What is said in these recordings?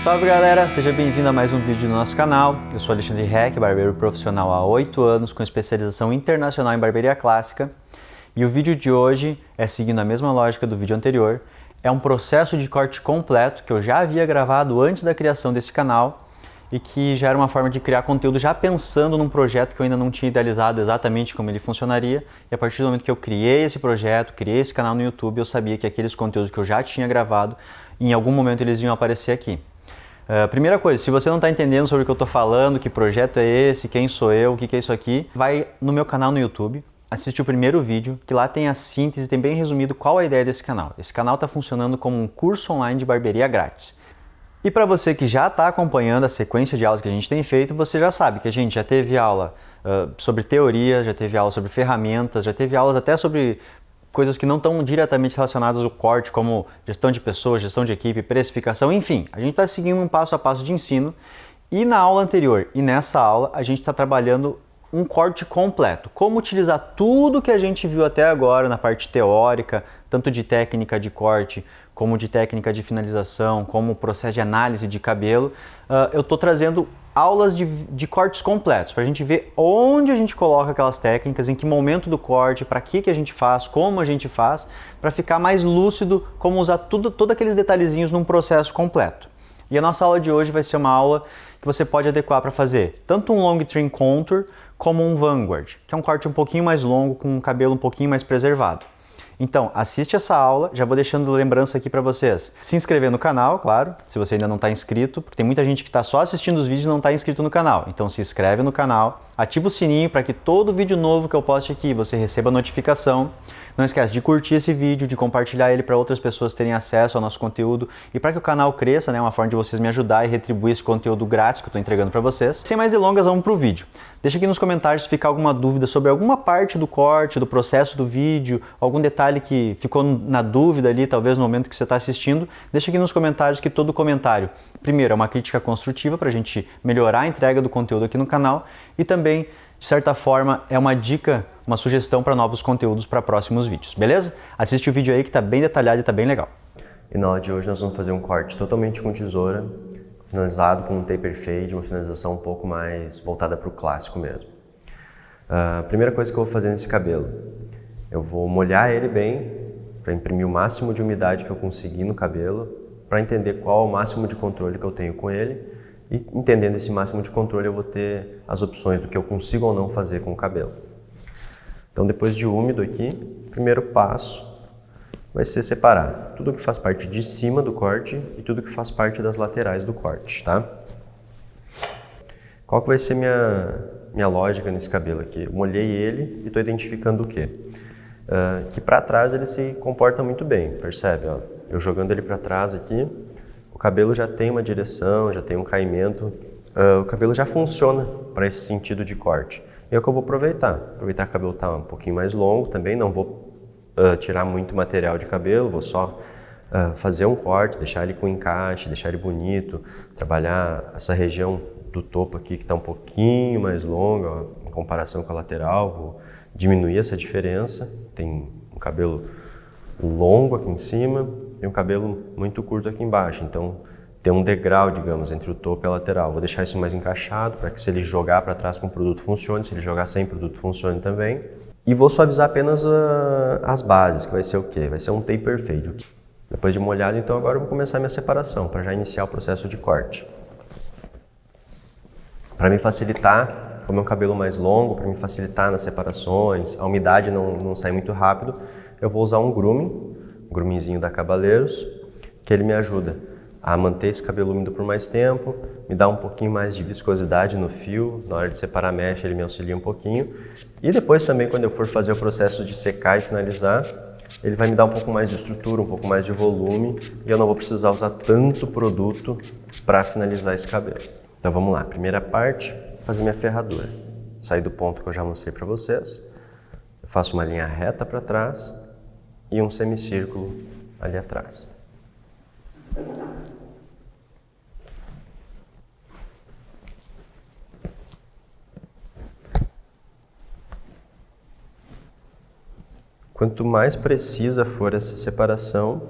Salve galera, seja bem-vindo a mais um vídeo do nosso canal. Eu sou Alexandre Heck, barbeiro profissional há 8 anos com especialização internacional em barbearia clássica. E o vídeo de hoje é seguindo a mesma lógica do vídeo anterior. É um processo de corte completo que eu já havia gravado antes da criação desse canal e que já era uma forma de criar conteúdo já pensando num projeto que eu ainda não tinha idealizado exatamente como ele funcionaria. E a partir do momento que eu criei esse projeto, criei esse canal no YouTube, eu sabia que aqueles conteúdos que eu já tinha gravado, em algum momento eles iam aparecer aqui. Primeira coisa, se você não está entendendo sobre o que eu estou falando, que projeto é esse, quem sou eu, o que é isso aqui, vai no meu canal no YouTube, assiste o primeiro vídeo, que lá tem a síntese, tem bem resumido qual a ideia desse canal. Esse canal está funcionando como um curso online de barbearia grátis. E para você que já está acompanhando a sequência de aulas que a gente tem feito, você já sabe que a gente já teve aula sobre teoria, já teve aula sobre ferramentas, já teve aulas até sobre coisas que não estão diretamente relacionadas ao corte, como gestão de pessoas, gestão de equipe, precificação, enfim. A gente está seguindo um passo a passo de ensino e na aula anterior e nessa aula a gente está trabalhando um corte completo. Como utilizar tudo que a gente viu até agora na parte teórica, tanto de técnica de corte, como de técnica de finalização, como processo de análise de cabelo. Eu estou trazendo aulas de cortes completos, para a gente ver onde a gente coloca aquelas técnicas, em que momento do corte, para que a gente faz, como a gente faz, para ficar mais lúcido como usar todos aqueles detalhezinhos num processo completo. E a nossa aula de hoje vai ser uma aula que você pode adequar para fazer tanto um long trim contour como um vanguard, que é um corte um pouquinho mais longo, com um cabelo um pouquinho mais preservado. Então, assiste essa aula, já vou deixando lembrança aqui para vocês. Se inscrever no canal, claro, se você ainda não está inscrito, porque tem muita gente que está só assistindo os vídeos e não está inscrito no canal. Então se inscreve no canal, ativa o sininho para que todo vídeo novo que eu poste aqui você receba notificação. Não esquece de curtir esse vídeo, de compartilhar ele para outras pessoas terem acesso ao nosso conteúdo e para que o canal cresça, né, uma forma de vocês me ajudar e retribuir esse conteúdo grátis que eu estou entregando para vocês. Sem mais delongas, vamos para o vídeo. Deixa aqui nos comentários se ficar alguma dúvida sobre alguma parte do corte, do processo do vídeo, algum detalhe que ficou na dúvida ali, talvez no momento que você está assistindo. Deixa aqui nos comentários que todo comentário, primeiro, é uma crítica construtiva para a gente melhorar a entrega do conteúdo aqui no canal e também, de certa forma, é uma dica, uma sugestão para novos conteúdos para próximos vídeos, beleza? Assiste o vídeo aí que está bem detalhado e está bem legal. E na aula de hoje nós vamos fazer um corte totalmente com tesoura, finalizado com um taper fade, uma finalização um pouco mais voltada para o clássico mesmo. A primeira coisa que eu vou fazer nesse cabelo, eu vou molhar ele bem, para imprimir o máximo de umidade que eu conseguir no cabelo, para entender qual é o máximo de controle que eu tenho com ele, e entendendo esse máximo de controle eu vou ter as opções do que eu consigo ou não fazer com o cabelo. Então depois de úmido aqui, o primeiro passo vai ser separar tudo que faz parte de cima do corte e tudo que faz parte das laterais do corte, tá? Qual que vai ser minha lógica nesse cabelo aqui? Eu molhei ele e estou identificando o quê? Que para trás ele se comporta muito bem, percebe? Ó? Eu jogando ele para trás aqui, o cabelo já tem uma direção, já tem um caimento, o cabelo já funciona para esse sentido de corte. E é o que eu vou aproveitar que o cabelo está um pouquinho mais longo também, não vou tirar muito material de cabelo, vou só fazer um corte, deixar ele com encaixe, deixar ele bonito, trabalhar essa região do topo aqui que está um pouquinho mais longa, ó, em comparação com a lateral, vou diminuir essa diferença. Tem um cabelo longo aqui em cima e um cabelo muito curto aqui embaixo, então tem um degrau, digamos, entre o topo e a lateral. Vou deixar isso mais encaixado para que se ele jogar para trás com o produto funcione, se ele jogar sem produto funcione também. E vou suavizar apenas as bases, que vai ser o quê? Vai ser um taper fade. Depois de molhado, então agora eu vou começar a minha separação, para já iniciar o processo de corte. Para me facilitar, como é um cabelo mais longo, para me facilitar nas separações, a umidade não sai muito rápido, eu vou usar um groomingzinho da Cabaleiros, que ele me ajuda a manter esse cabelo úmido por mais tempo, me dá um pouquinho mais de viscosidade no fio, na hora de separar a mecha ele me auxilia um pouquinho. E depois também, quando eu for fazer o processo de secar e finalizar, ele vai me dar um pouco mais de estrutura, um pouco mais de volume, e eu não vou precisar usar tanto produto para finalizar esse cabelo. Então vamos lá, primeira parte, fazer minha ferradura. Sair do ponto que eu já mostrei para vocês, eu faço uma linha reta para trás e um semicírculo ali atrás. Quanto mais precisa for essa separação,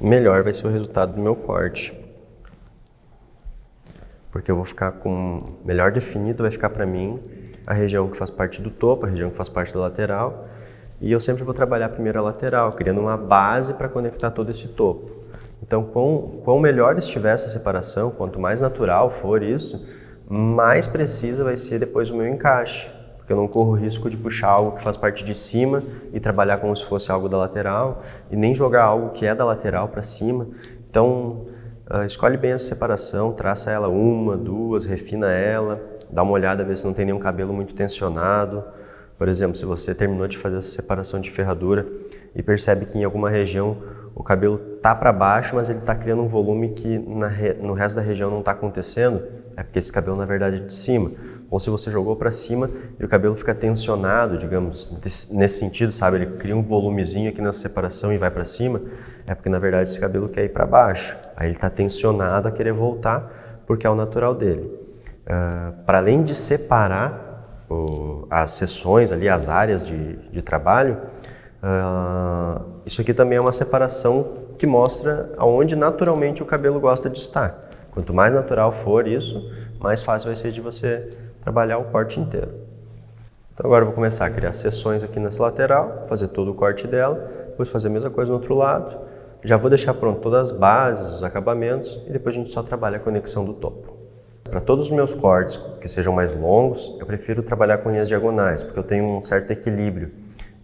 melhor vai ser o resultado do meu corte. porque eu vou ficar com melhor definido, vai ficar para mim a região que faz parte do topo, a região que faz parte da lateral, e eu sempre vou trabalhar primeiro a lateral, criando uma base para conectar todo esse topo. Então, quão melhor estiver essa separação, quanto mais natural for isso, mais precisa vai ser depois o meu encaixe, porque eu não corro o risco de puxar algo que faz parte de cima e trabalhar como se fosse algo da lateral, e nem jogar algo que é da lateral para cima. Então, escolhe bem essa separação, traça ela uma, duas, refina ela, dá uma olhada, vê se não tem nenhum cabelo muito tensionado. Por exemplo, se você terminou de fazer essa separação de ferradura e percebe que em alguma região o cabelo tá para baixo, mas ele está criando um volume que no resto da região não está acontecendo, é porque esse cabelo na verdade é de cima. Ou se você jogou para cima e o cabelo fica tensionado, digamos, nesse sentido, sabe? Ele cria um volumezinho aqui na separação e vai para cima, é porque na verdade esse cabelo quer ir para baixo. Aí ele está tensionado a querer voltar, porque é o natural dele. Para além de separar as seções ali, as áreas de trabalho, isso aqui também é uma separação que mostra aonde naturalmente o cabelo gosta de estar. Quanto mais natural for isso, mais fácil vai ser de você trabalhar o corte inteiro. Então agora eu vou começar a criar seções aqui nessa lateral, fazer todo o corte dela, depois fazer a mesma coisa no outro lado. Já vou deixar pronto todas as bases, os acabamentos e depois a gente só trabalha a conexão do topo. Para todos os meus cortes que sejam mais longos, eu prefiro trabalhar com linhas diagonais, porque eu tenho um certo equilíbrio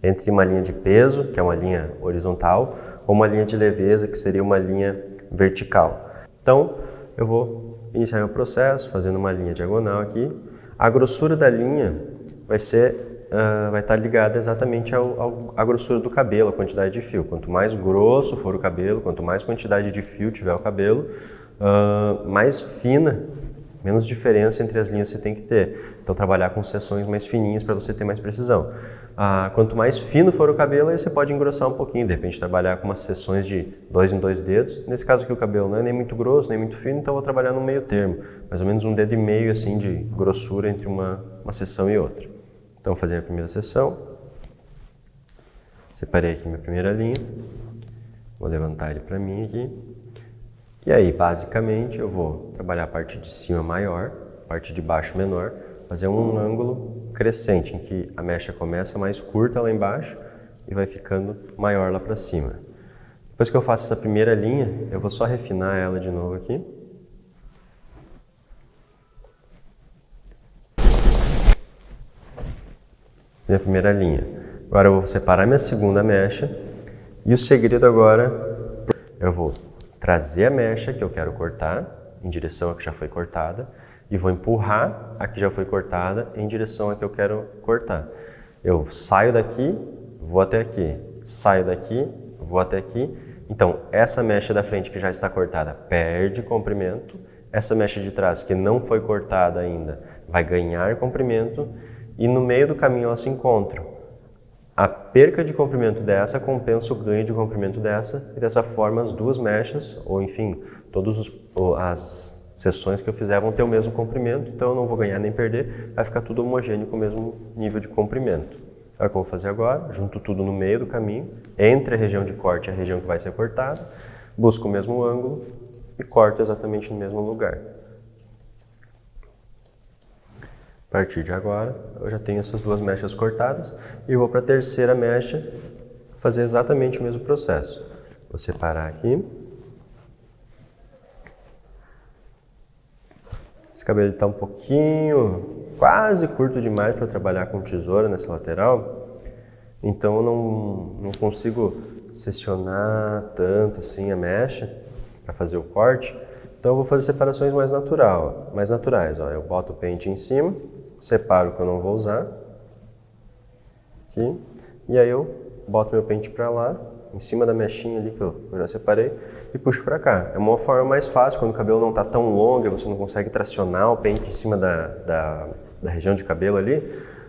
entre uma linha de peso, que é uma linha horizontal, ou uma linha de leveza, que seria uma linha vertical. Então, eu vou iniciar meu processo fazendo uma linha diagonal aqui. A grossura da linha vai estar ligada exatamente à grossura do cabelo, a quantidade de fio. Quanto mais grosso for o cabelo, quanto mais quantidade de fio tiver o cabelo, mais fina, menos diferença entre as linhas você tem que ter. Então, trabalhar com seções mais fininhas para você ter mais precisão. Quanto mais fino for o cabelo, aí você pode engrossar um pouquinho, de repente trabalhar com umas seções de 2 em 2 dedos. Nesse caso aqui o cabelo não é nem muito grosso, nem muito fino, então eu vou trabalhar no meio termo, mais ou menos 1,5 dedo assim de grossura entre uma seção e outra. Então, vou fazer a primeira seção. Separei aqui minha primeira linha. Vou levantar ele para mim aqui. E aí, basicamente, eu vou trabalhar a parte de cima maior, a parte de baixo menor, fazer um ângulo crescente, em que a mecha começa mais curta lá embaixo e vai ficando maior lá para cima. Depois que eu faço essa primeira linha, eu vou só refinar ela de novo aqui. Minha primeira linha. Agora eu vou separar minha segunda mecha e o segredo agora, eu vou trazer a mecha que eu quero cortar em direção à que já foi cortada e vou empurrar a que já foi cortada em direção à que eu quero cortar. Eu saio daqui, vou até aqui, saio daqui, vou até aqui. Então, essa mecha da frente que já está cortada perde comprimento, essa mecha de trás que não foi cortada ainda vai ganhar comprimento e no meio do caminho elas se encontram. A perca de comprimento dessa compensa o ganho de comprimento dessa e dessa forma as duas mechas, ou enfim, todas as seções que eu fizer vão ter o mesmo comprimento, então eu não vou ganhar nem perder, vai ficar tudo homogêneo com o mesmo nível de comprimento. É o que eu vou fazer agora, junto tudo no meio do caminho, entre a região de corte e a região que vai ser cortada, busco o mesmo ângulo e corto exatamente no mesmo lugar. A partir de agora, eu já tenho essas duas mechas cortadas e vou para a terceira mecha fazer exatamente o mesmo processo. Vou separar aqui. Esse cabelo está um pouquinho, quase curto demais para eu trabalhar com tesoura nessa lateral, então eu não consigo seccionar tanto assim a mecha para fazer o corte, então eu vou fazer separações mais naturais. Ó. Eu boto o pente em cima, separo o que eu não vou usar, aqui, e aí eu boto meu pente para lá, em cima da mechinha ali que eu já separei, e puxo para cá. É uma forma mais fácil, quando o cabelo não está tão longo, você não consegue tracionar o pente em cima da região de cabelo ali,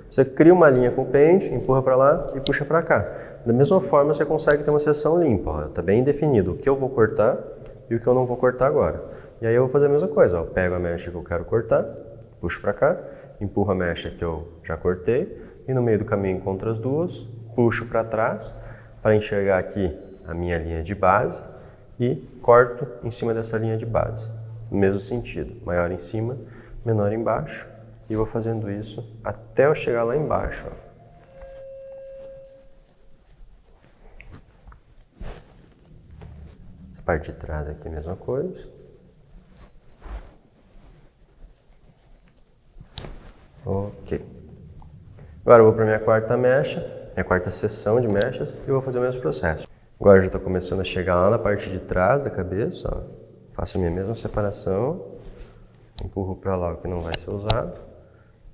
você cria uma linha com o pente, empurra para lá e puxa para cá. Da mesma forma você consegue ter uma seção limpa, está bem definido o que eu vou cortar e o que eu não vou cortar agora. E aí eu vou fazer a mesma coisa, ó. Pego a mecha que eu quero cortar, puxo para cá, empurro a mecha que eu já cortei e no meio do caminho encontro as duas, puxo para trás para enxergar aqui a minha linha de base e corto em cima dessa linha de base. no mesmo sentido, maior em cima, menor embaixo, e vou fazendo isso até eu chegar lá embaixo, ó. Essa parte de trás aqui, a mesma coisa. Ok. Agora eu vou para minha quarta mecha, minha quarta seção de mechas, e vou fazer o mesmo processo. Agora eu já estou começando a chegar lá na parte de trás da cabeça, ó. Faço a minha mesma separação, empurro para lá o que não vai ser usado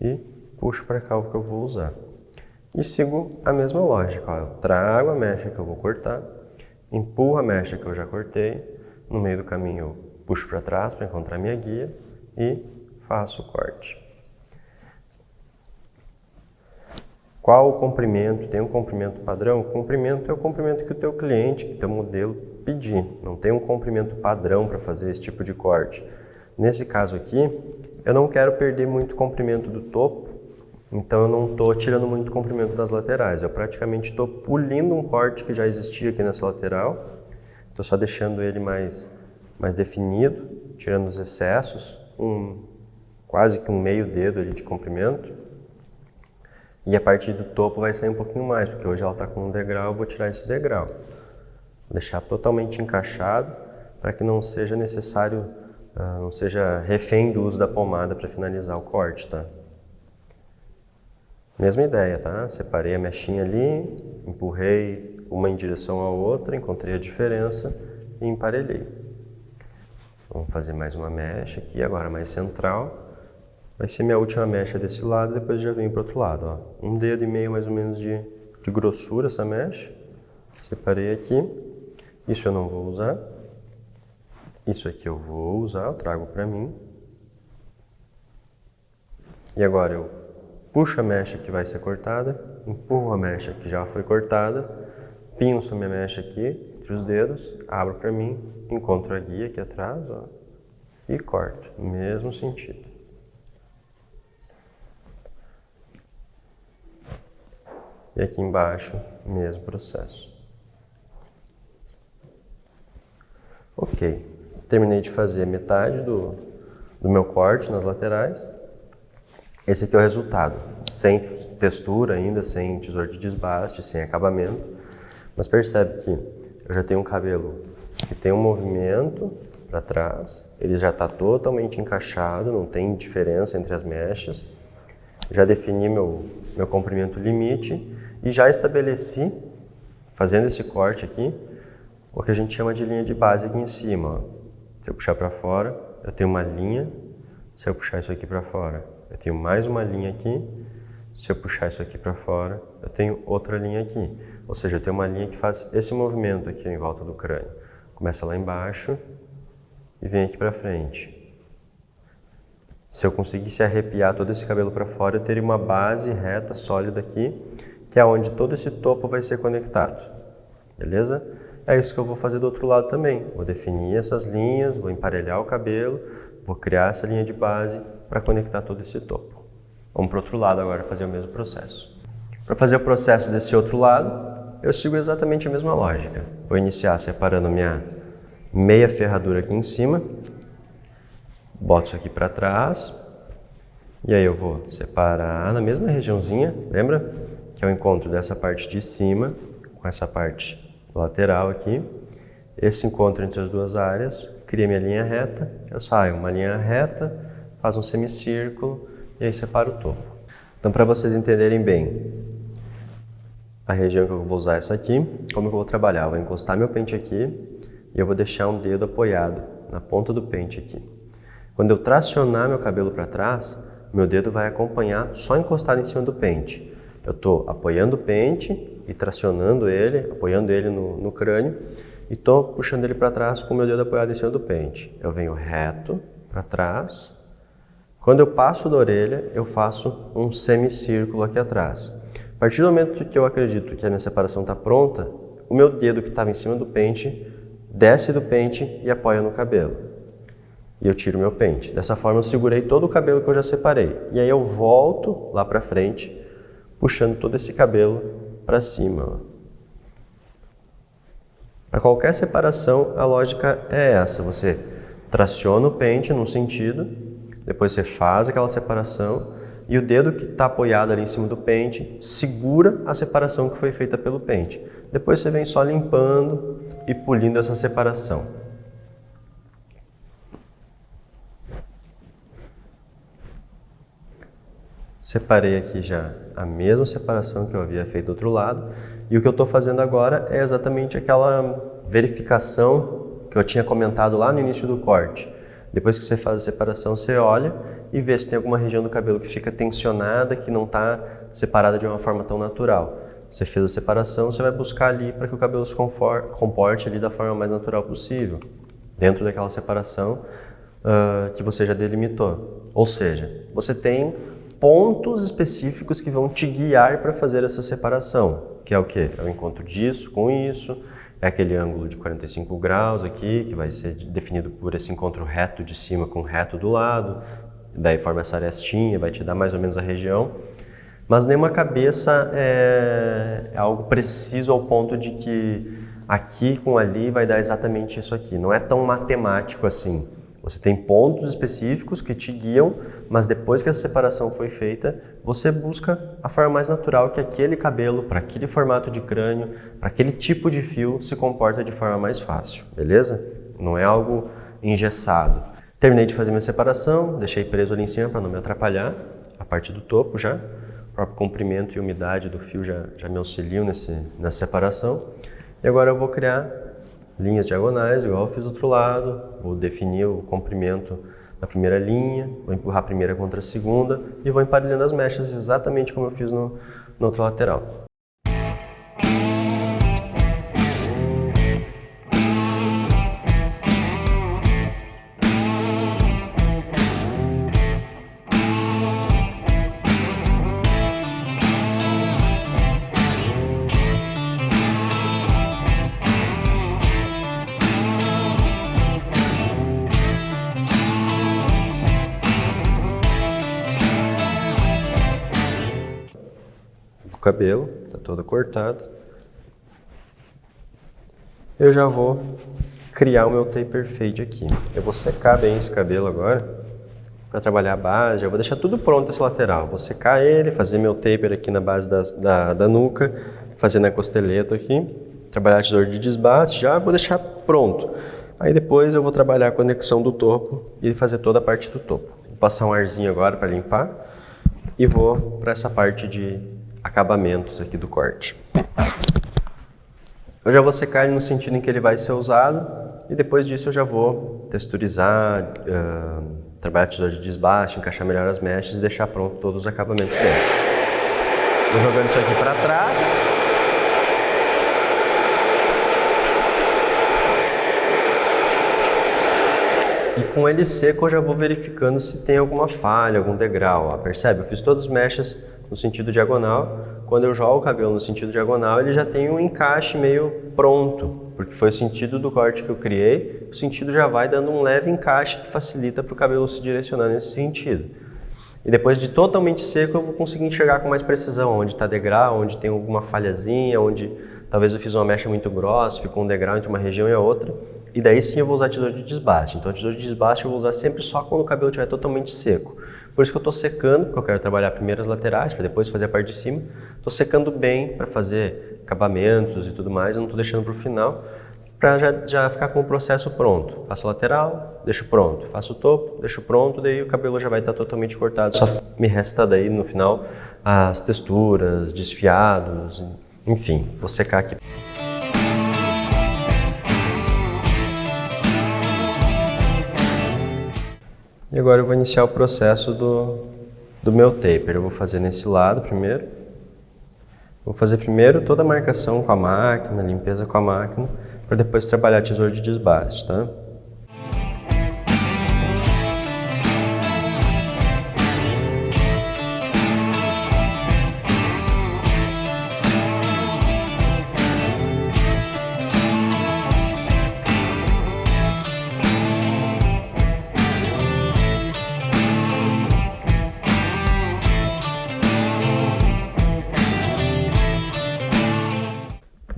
e puxo para cá o que eu vou usar. E sigo a mesma lógica, ó. Eu trago a mecha que eu vou cortar, empurro a mecha que eu já cortei, no meio do caminho eu puxo para trás para encontrar minha guia e faço o corte. Qual o comprimento? Tem um comprimento padrão? O comprimento é o comprimento que o teu cliente, que o teu modelo pedir. Não tem um comprimento padrão para fazer esse tipo de corte. Nesse caso aqui, eu não quero perder muito comprimento do topo, então eu não estou tirando muito comprimento das laterais. Eu praticamente estou pulindo um corte que já existia aqui nessa lateral. Estou só deixando ele mais definido, tirando os excessos, quase que um meio dedo ali de comprimento. E a partir do topo vai sair um pouquinho mais, porque hoje ela está com um degrau, eu vou tirar esse degrau. Vou deixar totalmente encaixado para que não seja necessário, não seja refém do uso da pomada para finalizar o corte, tá? Mesma ideia, tá? Separei a mechinha ali, empurrei uma em direção à outra, encontrei a diferença e emparelhei. Vamos fazer mais uma mecha aqui, agora mais central. Vai ser minha última mecha desse lado, depois já venho para o outro lado, ó. 1,5 dedo mais ou menos de grossura essa mecha. Separei aqui. Isso eu não vou usar. Isso aqui eu vou usar, eu trago para mim. E agora eu puxo a mecha que vai ser cortada, empurro a mecha que já foi cortada, pinço a minha mecha aqui entre os dedos, abro para mim, encontro a guia aqui atrás, ó, e corto, no mesmo sentido. E aqui embaixo, mesmo processo. Ok, terminei de fazer metade do meu corte nas laterais. Esse aqui é o resultado, sem textura ainda, sem tesoura de desbaste, sem acabamento. Mas percebe que eu já tenho um cabelo que tem um movimento para trás, ele já está totalmente encaixado, não tem diferença entre as mechas. Já defini meu comprimento limite e já estabeleci, fazendo esse corte aqui, o que a gente chama de linha de base aqui em cima, ó. Se eu puxar para fora, eu tenho uma linha. Se eu puxar isso aqui para fora, eu tenho mais uma linha aqui. Se eu puxar isso aqui para fora, eu tenho outra linha aqui. Ou seja, eu tenho uma linha que faz esse movimento aqui em volta do crânio. Começa lá embaixo e vem aqui para frente. Se eu conseguisse arrepiar todo esse cabelo para fora, eu teria uma base reta, sólida aqui, que é onde todo esse topo vai ser conectado. Beleza? É isso que eu vou fazer do outro lado também. Vou definir essas linhas, vou emparelhar o cabelo, vou criar essa linha de base para conectar todo esse topo. Vamos para o outro lado agora fazer o mesmo processo. Para fazer o processo desse outro lado, eu sigo exatamente a mesma lógica. Vou iniciar separando minha meia ferradura aqui em cima, boto isso aqui para trás, e aí eu vou separar na mesma regiãozinha, lembra? Que é o encontro dessa parte de cima com essa parte lateral aqui. Esse encontro entre as duas áreas, cria minha linha reta, eu saio uma linha reta, faço um semicírculo e aí separo o topo. Então, para vocês entenderem bem a região que eu vou usar, essa aqui, como que eu vou trabalhar? Eu vou encostar meu pente aqui e eu vou deixar um dedo apoiado na ponta do pente aqui. Quando eu tracionar meu cabelo para trás, meu dedo vai acompanhar só encostado em cima do pente. Eu estou apoiando o pente e tracionando ele, apoiando ele no crânio, e estou puxando ele para trás com o meu dedo apoiado em cima do pente. Eu venho reto para trás. Quando eu passo da orelha, eu faço um semicírculo aqui atrás. A partir do momento que eu acredito que a minha separação está pronta, o meu dedo que estava em cima do pente desce do pente e apoia no cabelo. E eu tiro meu pente. Dessa forma eu segurei todo o cabelo que eu já separei. E aí eu volto lá para frente, puxando todo esse cabelo para cima. Para qualquer separação, a lógica é essa. Você traciona o pente num sentido, depois você faz aquela separação e o dedo que está apoiado ali em cima do pente segura a separação que foi feita pelo pente. Depois você vem só limpando e polindo essa separação. Separei aqui já a mesma separação que eu havia feito do outro lado. E o que eu estou fazendo agora é exatamente aquela verificação que eu tinha comentado lá no início do corte. Depois que você faz a separação, você olha e vê se tem alguma região do cabelo que fica tensionada, que não está separada de uma forma tão natural. Você fez a separação, você vai buscar ali para que o cabelo se comporte ali da forma mais natural possível, dentro daquela separação que você já delimitou. Ou seja, você tem pontos específicos que vão te guiar para fazer essa separação, que é o quê? É o encontro disso com isso, é aquele ângulo de 45 graus aqui, que vai ser definido por esse encontro reto de cima com reto do lado, daí forma essa arestinha, vai te dar mais ou menos a região. Mas nenhuma cabeça é algo preciso ao ponto de que aqui com ali vai dar exatamente isso aqui. Não é tão matemático assim. Você tem pontos específicos que te guiam, mas depois que essa separação foi feita, você busca a forma mais natural que aquele cabelo, para aquele formato de crânio, para aquele tipo de fio, se comporta de forma mais fácil, beleza? Não é algo engessado. Terminei de fazer minha separação, deixei preso ali em cima para não me atrapalhar, a parte do topo já. O próprio comprimento e umidade do fio já me auxiliam nessa separação. E agora eu vou criar linhas diagonais, igual eu fiz do outro lado, vou definir o comprimento da primeira linha, vou empurrar a primeira contra a segunda e vou emparelhando as mechas exatamente como eu fiz no outro lateral. O cabelo está todo cortado. Eu já vou criar o meu taper fade aqui. Eu vou secar bem esse cabelo agora para trabalhar a base. Já vou deixar tudo pronto esse lateral. Vou secar ele, fazer meu taper aqui na base da nuca, fazer na costeleta aqui, trabalhar a tesoura de desbaste, já vou deixar pronto. Aí depois eu vou trabalhar a conexão do topo e fazer toda a parte do topo. Vou passar um arzinho agora para limpar e vou para essa parte de acabamentos aqui do corte. Eu já vou secar ele no sentido em que ele vai ser usado e depois disso eu já vou texturizar, trabalhar a tesoura de desbaste, encaixar melhor as mechas e deixar pronto todos os acabamentos dele. Vou jogando isso aqui para trás. E com ele seco eu já vou verificando se tem alguma falha, algum degrau. Ó, percebe? Eu fiz todas as mechas no sentido diagonal. Quando eu jogo o cabelo no sentido diagonal, ele já tem um encaixe meio pronto, porque foi o sentido do corte que eu criei. O sentido já vai dando um leve encaixe que facilita para o cabelo se direcionar nesse sentido. E depois de totalmente seco, eu vou conseguir enxergar com mais precisão onde está degrau, onde tem alguma falhazinha, onde talvez eu fiz uma mecha muito grossa, ficou um degrau entre uma região e a outra. E daí sim eu vou usar a tesoura de desbaste. Então a tesoura de desbaste eu vou usar sempre só quando o cabelo estiver totalmente seco. Por isso que eu estou secando, porque eu quero trabalhar primeiro as laterais, para depois fazer a parte de cima. Estou secando bem para fazer acabamentos e tudo mais, eu não estou deixando para o final, para já ficar com o processo pronto. Faço a lateral, deixo pronto. Faço o topo, deixo pronto, daí o cabelo já vai estar totalmente cortado. Só me resta daí no final as texturas, desfiados, enfim, vou secar aqui. E agora eu vou iniciar o processo do meu taper. Eu vou fazer nesse lado primeiro. Vou fazer primeiro toda a marcação com a máquina, limpeza com a máquina, para depois trabalhar a tesoura de desbaste, tá?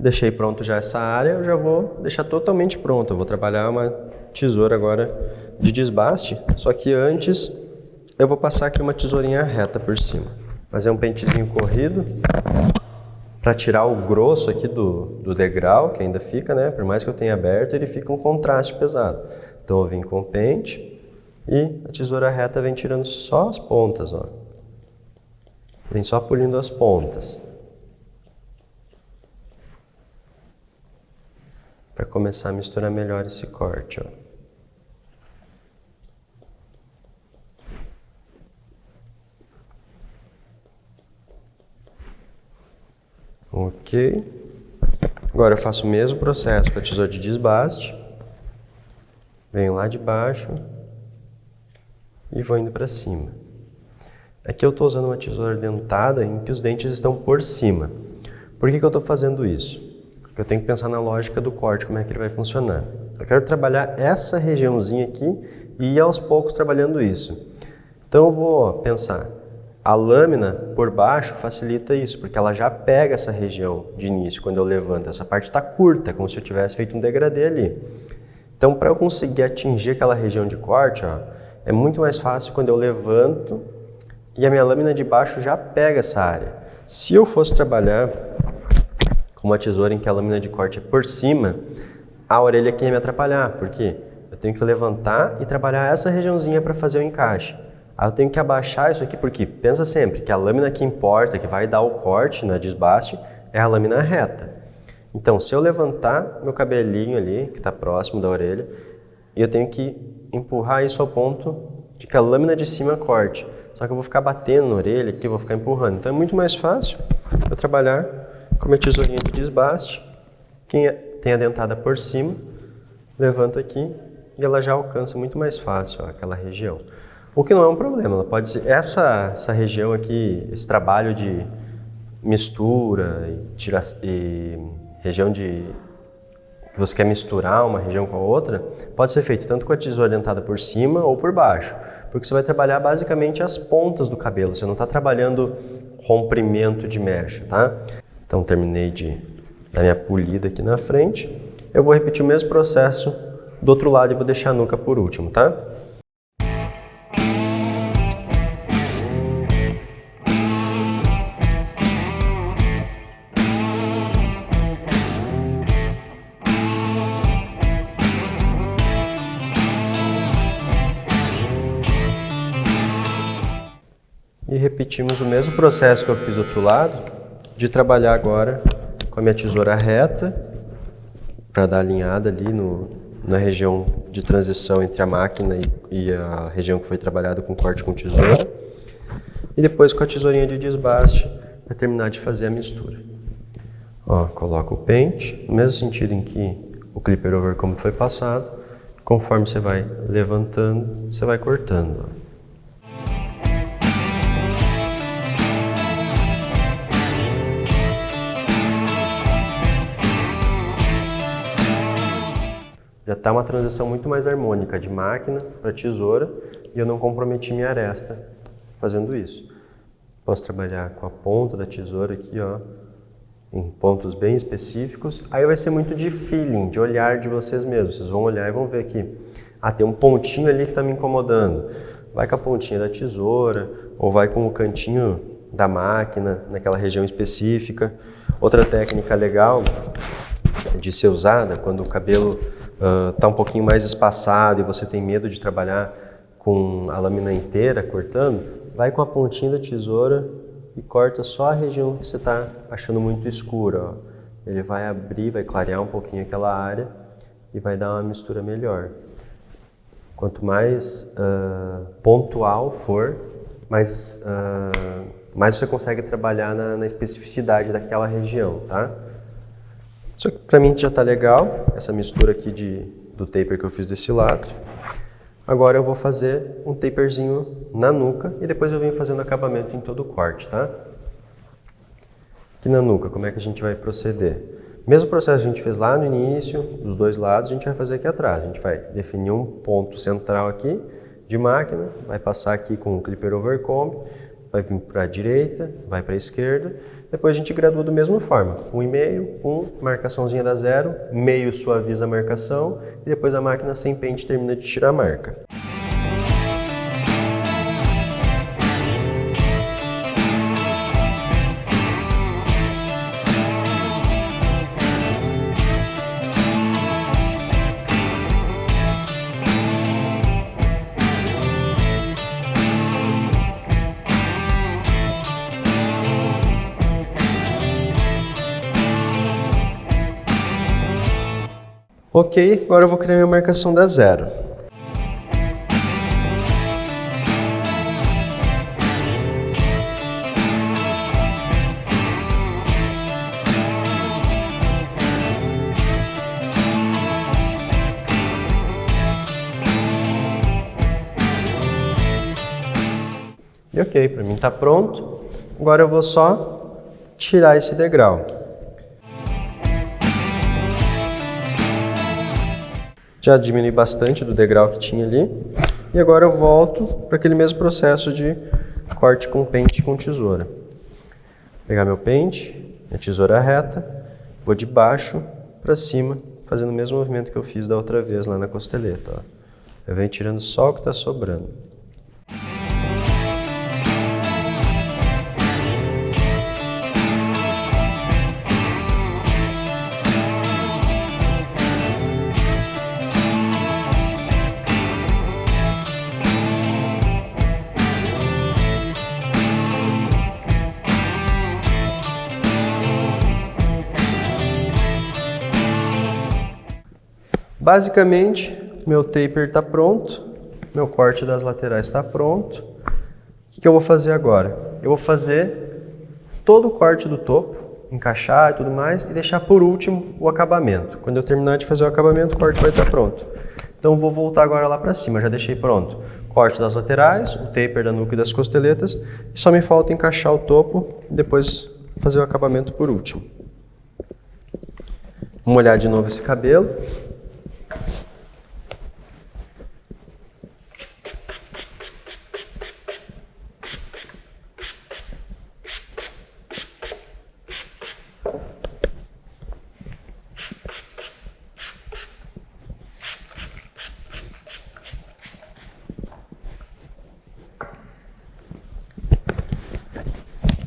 Deixei pronto já essa área, eu já vou deixar totalmente pronto. Eu vou trabalhar uma tesoura agora de desbaste, só que antes eu vou passar aqui uma tesourinha reta por cima. Fazer um pentezinho corrido para tirar o grosso aqui do degrau, que ainda fica, né? Por mais que eu tenha aberto, ele fica um contraste pesado. Então eu vim com o pente e a tesoura reta vem tirando só as pontas, ó. Vem só polindo as pontas. Para começar a misturar melhor esse corte, ó. Ok. Agora eu faço o mesmo processo com a tesoura de desbaste. Venho lá de baixo e vou indo para cima. Aqui eu estou usando uma tesoura dentada em que os dentes estão por cima. Por que eu estou fazendo isso? Porque eu tenho que pensar na lógica do corte, como é que ele vai funcionar. Eu quero trabalhar essa regiãozinha aqui e ir aos poucos trabalhando isso. Então eu vou pensar, a lâmina por baixo facilita isso, porque ela já pega essa região de início, quando eu levanto. Essa parte está curta, como se eu tivesse feito um degradê ali. Então, para eu conseguir atingir aquela região de corte, ó, é muito mais fácil quando eu levanto e a minha lâmina de baixo já pega essa área. Se eu fosse trabalhar com uma tesoura em que a lâmina de corte é por cima, a orelha aqui ia me atrapalhar, porque eu tenho que levantar e trabalhar essa regiãozinha para fazer o encaixe. Aí eu tenho que abaixar isso aqui, porque pensa sempre que a lâmina que importa, que vai dar o corte na desbaste, é a lâmina reta. Então, se eu levantar meu cabelinho ali, que está próximo da orelha, eu tenho que empurrar isso ao ponto de que a lâmina de cima corte. Só que eu vou ficar batendo na orelha aqui, vou ficar empurrando. Então é muito mais fácil eu trabalhar com a minha tesourinha de desbaste. Quem tem a dentada por cima, levanto aqui e ela já alcança muito mais fácil ó, aquela região. O que não é um problema, ela pode ser essa região aqui, esse trabalho de mistura e região de que você quer misturar uma região com a outra, pode ser feito tanto com a tesoura dentada por cima ou por baixo, porque você vai trabalhar basicamente as pontas do cabelo, você não está trabalhando rompimento de mecha, tá? Então terminei da minha polida aqui na frente, eu vou repetir o mesmo processo do outro lado e vou deixar a nuca por último, tá? E repetimos o mesmo processo que eu fiz do outro lado, de trabalhar agora com a minha tesoura reta, para dar alinhada ali na região de transição entre a máquina e a região que foi trabalhada com corte com tesoura. E depois com a tesourinha de desbaste, para terminar de fazer a mistura. Ó, coloca o pente, no mesmo sentido em que o clipper over como foi passado, conforme você vai levantando, você vai cortando. Ó. Já está uma transição muito mais harmônica de máquina para tesoura e eu não comprometi minha aresta fazendo isso. Posso trabalhar com a ponta da tesoura aqui, ó, em pontos bem específicos. Aí vai ser muito de feeling, de olhar de vocês mesmos. Vocês vão olhar e vão ver aqui. Ah, tem um pontinho ali que está me incomodando. Vai com a pontinha da tesoura ou vai com o cantinho da máquina naquela região específica. Outra técnica legal de ser usada quando o cabelo está um pouquinho mais espaçado e você tem medo de trabalhar com a lâmina inteira cortando, vai com a pontinha da tesoura e corta só a região que você está achando muito escura. Ó. Ele vai abrir, vai clarear um pouquinho aquela área e vai dar uma mistura melhor. Quanto mais pontual for, mais você consegue trabalhar na especificidade daquela região, tá? Isso aqui para mim já está legal, essa mistura aqui do taper que eu fiz desse lado. Agora eu vou fazer um taperzinho na nuca e depois eu venho fazendo acabamento em todo o corte, tá? Aqui na nuca, como é que a gente vai proceder? Mesmo processo que a gente fez lá no início, dos dois lados, a gente vai fazer aqui atrás. A gente vai definir um ponto central aqui de máquina, vai passar aqui com o clipper over comb, vai vir para a direita, vai para a esquerda. Depois a gente gradua da mesma forma, 1,5, marcaçãozinha da zero, meio suaviza a marcação e depois a máquina sem pente termina de tirar a marca. Ok, agora eu vou criar minha marcação da zero. E ok, para mim está pronto. Agora eu vou só tirar esse degrau. Já diminui bastante do degrau que tinha ali. E agora eu volto para aquele mesmo processo de corte com pente e com tesoura. Vou pegar meu pente, minha tesoura reta, vou de baixo para cima, fazendo o mesmo movimento que eu fiz da outra vez lá na costeleta. Ó. Eu venho tirando só o que está sobrando. Basicamente, meu taper está pronto, meu corte das laterais está pronto. O que eu vou fazer agora? Eu vou fazer todo o corte do topo, encaixar e tudo mais, e deixar por último o acabamento. Quando eu terminar de fazer o acabamento, o corte vai estar pronto. Então eu vou voltar agora lá para cima, já deixei pronto. Corte das laterais, o taper da nuca e das costeletas, e só me falta encaixar o topo e depois fazer o acabamento por último. Vamos molhar de novo esse cabelo.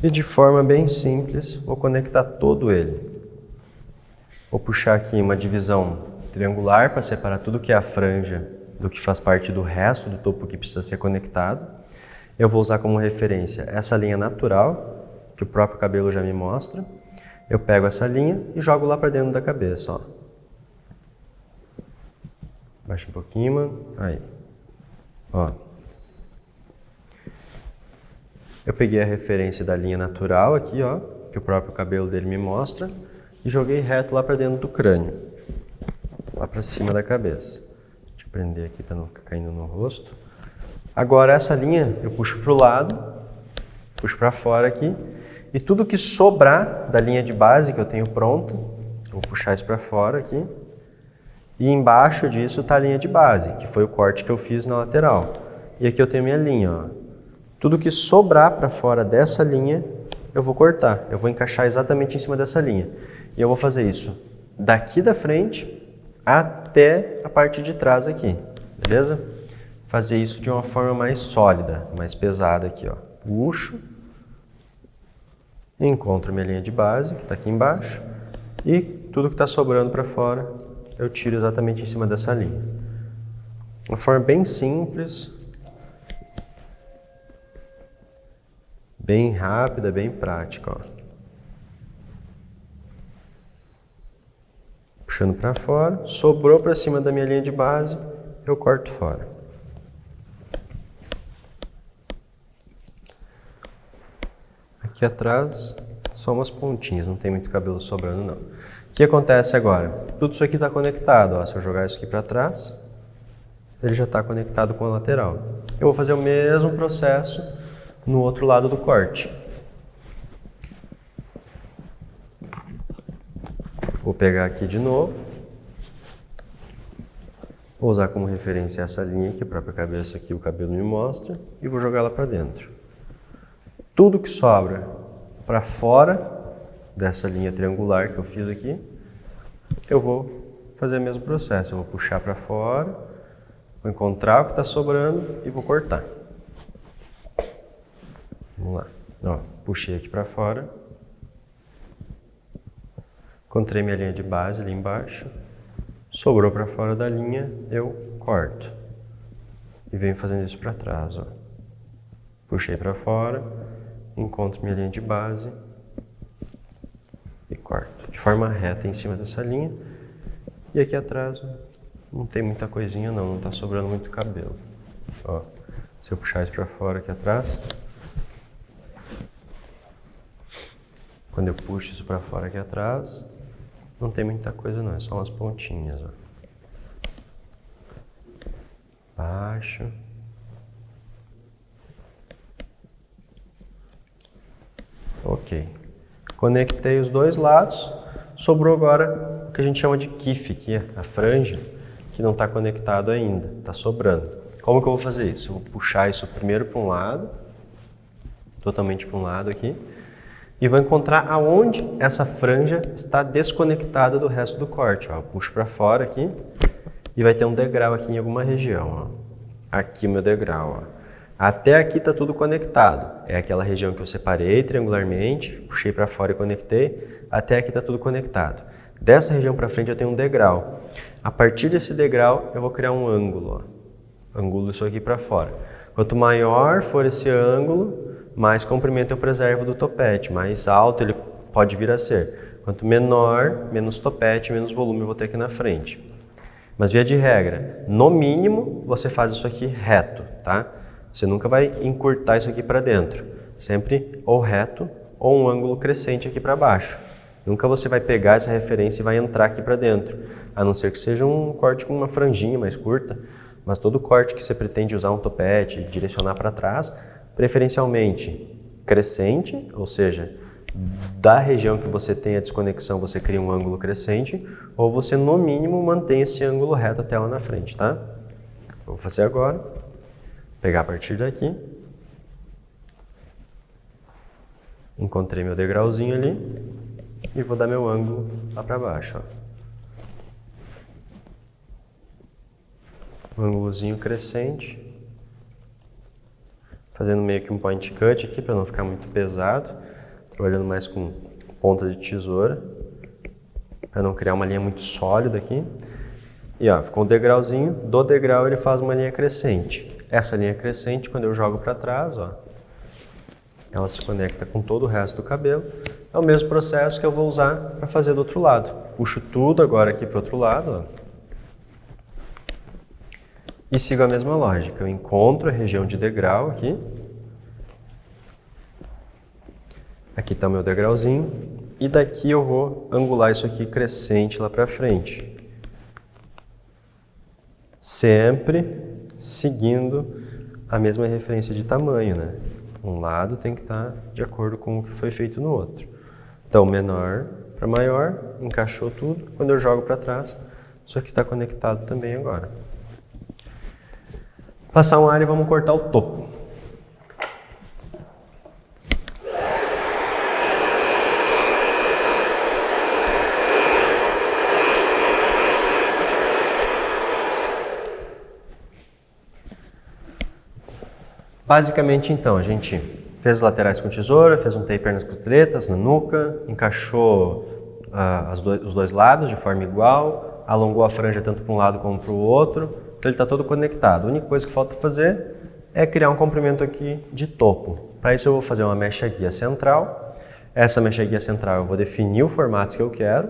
E de forma bem simples, vou conectar todo ele. Vou puxar aqui uma divisão triangular para separar tudo que é a franja do que faz parte do resto do topo que precisa ser conectado. Eu vou usar como referência essa linha natural, que o próprio cabelo já me mostra. Eu pego essa linha e jogo lá para dentro da cabeça. Ó. Baixa um pouquinho, mano. Aí. Ó. Eu peguei a referência da linha natural aqui, ó, que o próprio cabelo dele me mostra, e joguei reto lá para dentro do crânio, lá para cima da cabeça. Deixa eu prender aqui para não ficar caindo no rosto. Agora essa linha eu puxo para o lado, puxo para fora aqui, e tudo que sobrar da linha de base que eu tenho pronta, vou puxar isso para fora aqui, e embaixo disso está a linha de base, que foi o corte que eu fiz na lateral. E aqui eu tenho minha linha, ó. Tudo que sobrar para fora dessa linha, eu vou cortar. Eu vou encaixar exatamente em cima dessa linha. E eu vou fazer isso daqui da frente até a parte de trás aqui, beleza? Fazer isso de uma forma mais sólida, mais pesada aqui, ó. Puxo, encontro minha linha de base, que está aqui embaixo, e tudo que está sobrando para fora, eu tiro exatamente em cima dessa linha. Uma forma bem simples, bem rápida, bem prática, ó. Puxando para fora, sobrou para cima da minha linha de base, eu corto fora. Aqui atrás, só umas pontinhas, não tem muito cabelo sobrando não. O que acontece agora? Tudo isso aqui está conectado, ó. Se eu jogar isso aqui para trás, ele já está conectado com a lateral. Eu vou fazer o mesmo processo no outro lado do corte. Vou pegar aqui de novo. Vou usar como referência essa linha que a própria cabeça aqui, o cabelo me mostra, e vou jogar ela para dentro. Tudo que sobra para fora dessa linha triangular que eu fiz aqui, eu vou fazer o mesmo processo. Eu vou puxar para fora, vou encontrar o que está sobrando e vou cortar. Vamos lá. Ó, puxei aqui para fora. Encontrei minha linha de base ali embaixo. Sobrou para fora da linha, eu corto. E venho fazendo isso para trás, ó. Puxei para fora, encontro minha linha de base e corto. De forma reta em cima dessa linha. E aqui atrás não tem muita coisinha não tá sobrando muito cabelo. Ó, se eu puxar isso para fora aqui atrás, quando eu puxo isso para fora aqui atrás, não tem muita coisa não, é só umas pontinhas, ó. Baixo. Ok. Conectei os dois lados, sobrou agora o que a gente chama de quife aqui, a franja, que não está conectado ainda, está sobrando. Como que eu vou fazer isso? Eu vou puxar isso primeiro para um lado, totalmente para um lado aqui, e vou encontrar aonde essa franja está desconectada do resto do corte. Ó. Eu puxo para fora aqui e vai ter um degrau aqui em alguma região. Ó. Aqui o meu degrau. Ó. Até aqui está tudo conectado. É aquela região que eu separei triangularmente, puxei para fora e conectei. Até aqui está tudo conectado. Dessa região para frente eu tenho um degrau. A partir desse degrau eu vou criar um ângulo. Ó. Angulo isso aqui para fora. Quanto maior for esse ângulo, mais comprimento eu preservo do topete. Mais alto ele pode vir a ser. Quanto menor, menos topete, menos volume eu vou ter aqui na frente. Mas via de regra, no mínimo você faz isso aqui reto, tá? Você nunca vai encurtar isso aqui para dentro. Sempre ou reto ou um ângulo crescente aqui para baixo. Nunca você vai pegar essa referência e vai entrar aqui para dentro. A não ser que seja um corte com uma franjinha mais curta. Mas todo corte que você pretende usar um topete e direcionar para trás, preferencialmente crescente, ou seja, da região que você tem a desconexão você cria um ângulo crescente, ou você no mínimo mantém esse ângulo reto até lá na frente, tá? Vou fazer agora. Pegar a partir daqui, encontrei meu degrauzinho ali e vou dar meu ângulo lá para baixo. Ó. Um ângulozinho crescente, fazendo meio que um point cut aqui para não ficar muito pesado, trabalhando mais com ponta de tesoura, para não criar uma linha muito sólida aqui. E ó, ficou um degrauzinho, do degrau ele faz uma linha crescente. Essa linha crescente, quando eu jogo para trás, ó, ela se conecta com todo o resto do cabelo. É o mesmo processo que eu vou usar para fazer do outro lado. Puxo tudo agora aqui para o outro lado, ó, e sigo a mesma lógica. Eu encontro a região de degrau aqui. Aqui está o meu degrauzinho. E daqui eu vou angular isso aqui crescente lá para frente. Sempre seguindo a mesma referência de tamanho, né? Um lado tem que estar de acordo com o que foi feito no outro. Então, menor para maior, encaixou tudo. Quando eu jogo para trás, isso aqui está conectado também agora. Passar uma área e vamos cortar o topo. Basicamente, então, a gente fez as laterais com tesoura, fez um taper nas costeletas, na nuca, encaixou os dois lados de forma igual, alongou a franja tanto para um lado como para o outro, então ele está todo conectado. A única coisa que falta fazer é criar um comprimento aqui de topo. Para isso eu vou fazer uma mecha guia central. Essa mecha guia central eu vou definir o formato que eu quero.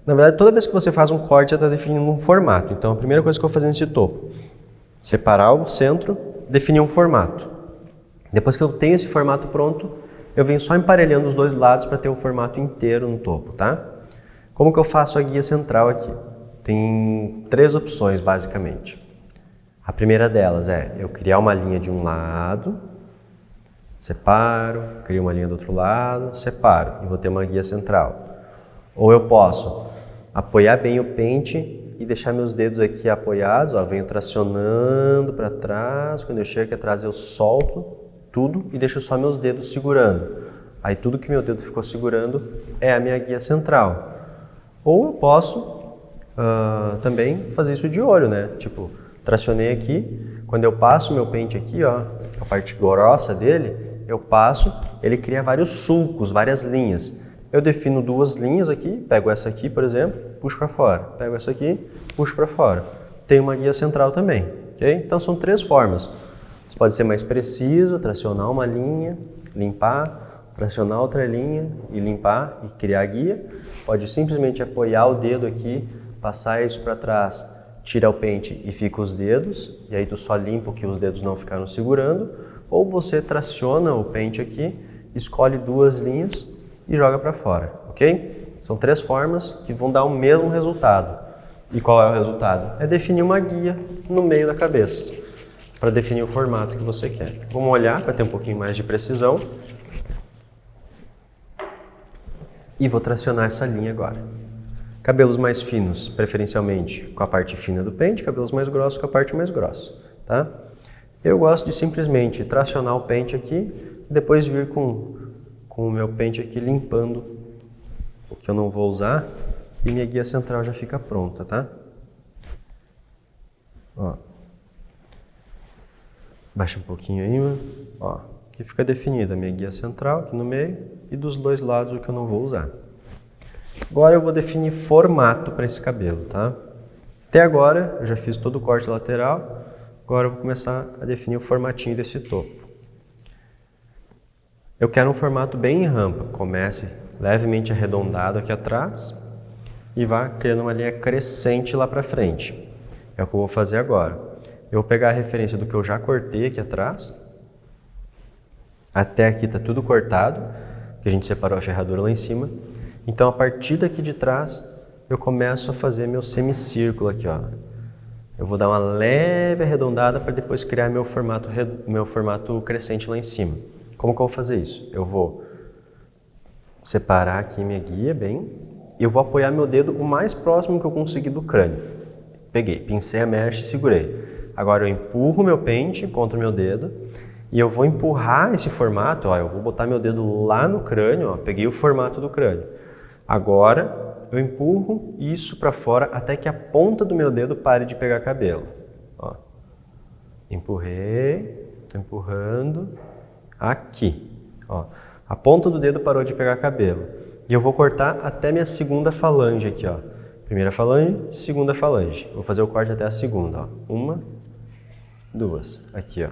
Na verdade, toda vez que você faz um corte, você está definindo um formato. Então, a primeira coisa que eu vou fazer nesse topo, separar o centro, definir um formato. Depois que eu tenho esse formato pronto, eu venho só emparelhando os dois lados para ter o formato inteiro no topo, tá? Como que eu faço a guia central aqui? Tem 3 opções, basicamente. A primeira delas é eu criar uma linha de um lado, separo, crio uma linha do outro lado, separo e vou ter uma guia central. Ou eu posso apoiar bem o pente e deixar meus dedos aqui apoiados, ó, venho tracionando para trás, quando eu chego aqui atrás eu solto tudo e deixo só meus dedos segurando. Aí tudo que meu dedo ficou segurando é a minha guia central. Ou eu posso também fazer isso de olho, né? Tipo, tracionei aqui, quando eu passo meu pente aqui, ó, a parte grossa dele, eu passo, ele cria vários sulcos, várias linhas. Eu defino 2 linhas aqui, pego essa aqui, por exemplo, puxo para fora. Pego essa aqui, puxo para fora. Tem uma guia central também, ok? Então são 3 formas. Você pode ser mais preciso, tracionar uma linha, limpar, tracionar outra linha e limpar e criar a guia. Pode simplesmente apoiar o dedo aqui, passar isso para trás, tira o pente e fica os dedos, e aí tu só limpa que os dedos não ficaram segurando, ou você traciona o pente aqui, escolhe 2 linhas e joga para fora, ok? São 3 formas que vão dar o mesmo resultado. E qual é o resultado? É definir uma guia no meio da cabeça, para definir o formato que você quer. Vamos olhar para ter um pouquinho mais de precisão. E vou tracionar essa linha agora. Cabelos mais finos, preferencialmente com a parte fina do pente, cabelos mais grossos com a parte mais grossa, tá? Eu gosto de simplesmente tracionar o pente aqui e depois vir com o meu pente aqui limpando o que eu não vou usar e minha guia central já fica pronta, tá? Ó. Baixa um pouquinho aí, ó. Aqui fica definida a minha guia central aqui no meio e dos 2 lados o que eu não vou usar. Agora eu vou definir formato para esse cabelo, tá? Até agora eu já fiz todo o corte lateral, agora eu vou começar a definir o formatinho desse topo. Eu quero um formato bem em rampa, comece levemente arredondado aqui atrás e vá criando uma linha crescente lá para frente. É o que eu vou fazer agora. Eu vou pegar a referência do que eu já cortei aqui atrás. Até aqui está tudo cortado, que a gente separou a ferradura lá em cima. Então, a partir daqui de trás, eu começo a fazer meu semicírculo aqui, ó. Eu vou dar uma leve arredondada para depois criar meu formato crescente lá em cima. Como que eu vou fazer isso? Eu vou separar aqui minha guia bem e eu vou apoiar meu dedo o mais próximo que eu conseguir do crânio. Peguei, pincei a mecha e segurei. Agora eu empurro meu pente contra o meu dedo e eu vou empurrar esse formato, ó, eu vou botar meu dedo lá no crânio, ó, peguei o formato do crânio. Agora eu empurro isso para fora até que a ponta do meu dedo pare de pegar cabelo. Ó. Empurrei, estou empurrando aqui. Ó. A ponta do dedo parou de pegar cabelo. E eu vou cortar até minha segunda falange aqui, ó. Primeira falange, segunda falange. Vou fazer o corte até a segunda, ó. 1, 2, aqui, ó.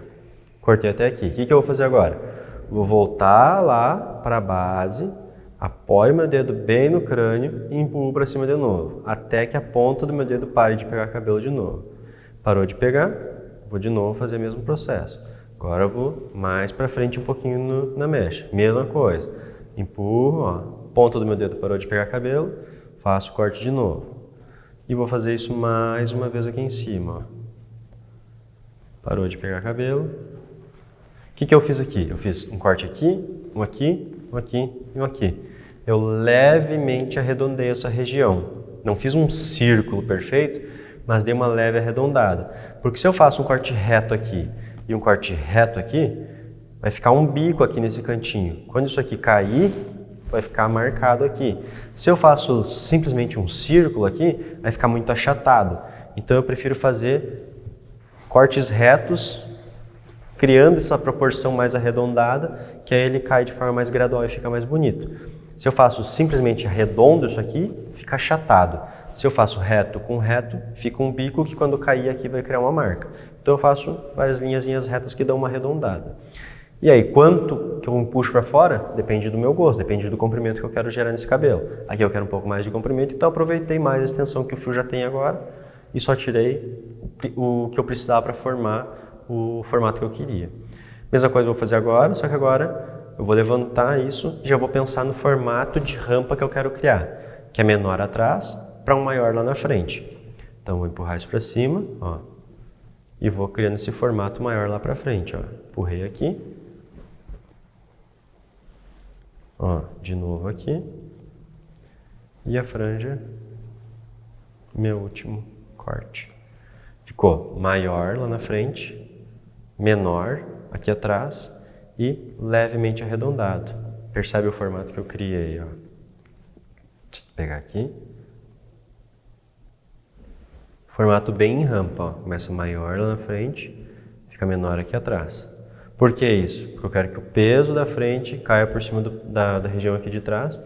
Cortei até aqui. O que eu vou fazer agora? Vou voltar lá para a base, apoio meu dedo bem no crânio e empurro para cima de novo, até que a ponta do meu dedo pare de pegar cabelo de novo. Parou de pegar, vou de novo fazer o mesmo processo. Agora eu vou mais para frente um pouquinho na mecha. Mesma coisa. Empurro, ó, ponta do meu dedo parou de pegar cabelo, faço o corte de novo. E vou fazer isso mais uma vez aqui em cima, ó. Parou de pegar cabelo. O que eu fiz aqui? Eu fiz um corte aqui, um aqui, um aqui e um aqui. Eu levemente arredondei essa região. Não fiz um círculo perfeito, mas dei uma leve arredondada. Porque se eu faço um corte reto aqui e um corte reto aqui, vai ficar um bico aqui nesse cantinho. Quando isso aqui cair, vai ficar marcado aqui. Se eu faço simplesmente um círculo aqui, vai ficar muito achatado. Então eu prefiro fazer cortes retos, criando essa proporção mais arredondada, que aí ele cai de forma mais gradual e fica mais bonito. Se eu faço simplesmente redondo isso aqui, fica achatado. Se eu faço reto com reto, fica um bico que quando cair aqui vai criar uma marca. Então eu faço várias linhazinhas retas que dão uma arredondada. E aí, quanto que eu empuxo para fora? Depende do meu gosto, depende do comprimento que eu quero gerar nesse cabelo. Aqui eu quero um pouco mais de comprimento, então eu aproveitei mais a extensão que o fio já tem agora e só tirei o que eu precisava para formar o formato que eu queria. Mesma coisa eu vou fazer agora, só que agora eu vou levantar isso e já vou pensar no formato de rampa que eu quero criar, que é menor atrás para um maior lá na frente. Então vou empurrar isso para cima, ó, e vou criando esse formato maior lá para frente, ó. Empurrei aqui, ó, de novo aqui, e a franja, meu último corte. Ficou maior lá na frente, menor aqui atrás e levemente arredondado. Percebe o formato que eu criei, ó. Deixa eu pegar aqui. Formato bem em rampa, ó. Começa maior lá na frente, fica menor aqui atrás. Por que isso? Porque eu quero que o peso da frente caia por cima da região aqui de trás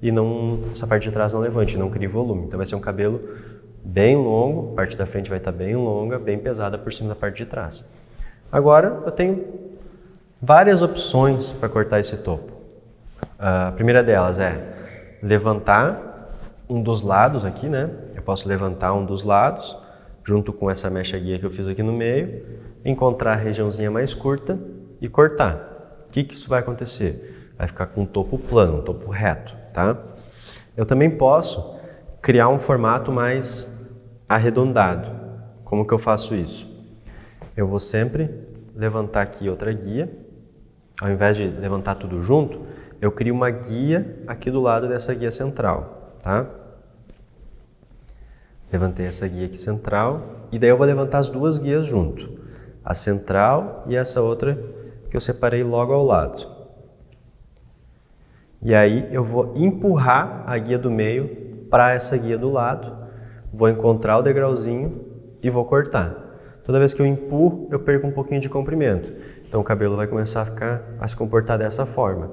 e não, essa parte de trás não levante, não crie volume. Então vai ser um cabelo bem longo, a parte da frente vai estar bem longa, bem pesada por cima da parte de trás. Agora eu tenho várias opções para cortar esse topo. A primeira delas é levantar um dos lados aqui, né? Eu Eu posso levantar um dos lados, junto com essa mecha guia que eu fiz aqui no meio, encontrar a regiãozinha mais curta e cortar. O que isso vai acontecer? Vai ficar com um topo plano, um topo reto, tá? Eu também posso criar um formato mais arredondado. Como que eu faço isso? Eu vou sempre levantar aqui outra guia. Ao invés de levantar tudo junto, eu crio uma guia aqui do lado dessa guia central, tá? Levantei essa guia aqui central e daí eu vou levantar as duas guias junto. A central e essa outra que eu separei logo ao lado. E aí eu vou empurrar a guia do meio para essa guia do lado. Vou encontrar o degrauzinho e vou cortar. Toda vez que eu empurro, eu perco um pouquinho de comprimento. Então o cabelo vai começar a se comportar dessa forma.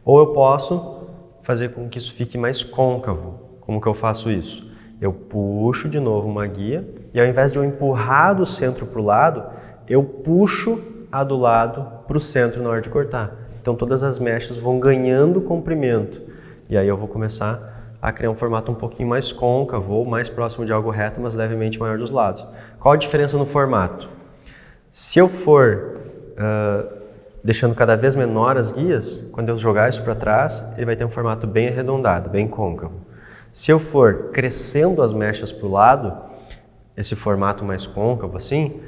Ou eu posso fazer com que isso fique mais côncavo. Como que eu faço isso? Eu puxo de novo uma guia e ao invés de eu empurrar do centro para o lado, eu puxo a do lado para o centro na hora de cortar. Então todas as mechas vão ganhando comprimento. E aí eu vou começar a criar um formato um pouquinho mais côncavo ou mais próximo de algo reto, mas levemente maior dos lados. Qual a diferença no formato? Se eu for deixando cada vez menor as guias, quando eu jogar isso para trás, ele vai ter um formato bem arredondado, bem côncavo. Se eu for crescendo as mechas para o lado, esse formato mais côncavo assim,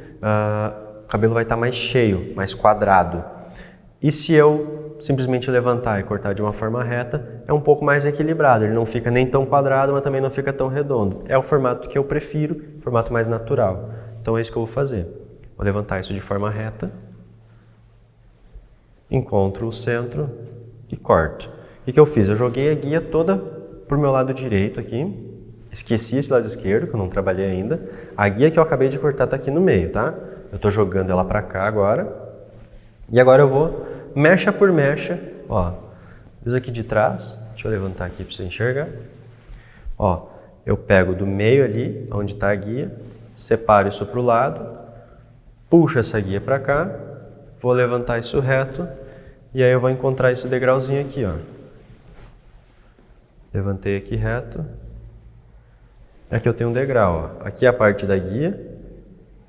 o cabelo vai estar mais cheio, mais quadrado. E se eu simplesmente levantar e cortar de uma forma reta, é um pouco mais equilibrado. Ele não fica nem tão quadrado, mas também não fica tão redondo. É o formato que eu prefiro, formato mais natural. Então é isso que eu vou fazer. Vou levantar isso de forma reta, encontro o centro e corto. O que eu fiz? Eu joguei a guia toda para o meu lado direito aqui. Esqueci esse lado esquerdo, que eu não trabalhei ainda. A guia que eu acabei de cortar está aqui no meio, tá? Eu estou jogando ela para cá agora. E agora eu vou mecha por mecha, ó, desde aqui de trás, deixa eu levantar aqui para você enxergar. Ó, eu pego do meio ali, onde está a guia, separo isso para o lado, puxo essa guia para cá, vou levantar isso reto e aí eu vou encontrar esse degrauzinho aqui, ó. Levantei aqui reto. Aqui eu tenho um degrau, ó. Aqui é a parte da guia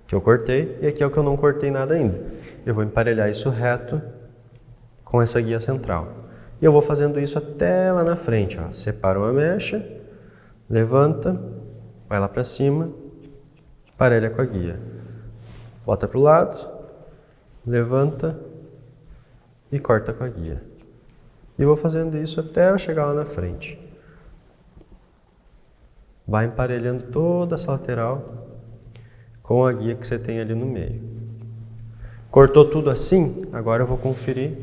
que eu cortei e aqui é o que eu não cortei nada ainda. Eu vou emparelhar isso reto com essa guia central. E eu vou fazendo isso até lá na frente, ó. Separa uma mecha, levanta, vai lá para cima, emparelha com a guia. Bota para o lado, levanta e corta com a guia. E eu vou fazendo isso até eu chegar lá na frente. Vai emparelhando toda essa lateral com a guia que você tem ali no meio. Cortou tudo assim? Agora eu vou conferir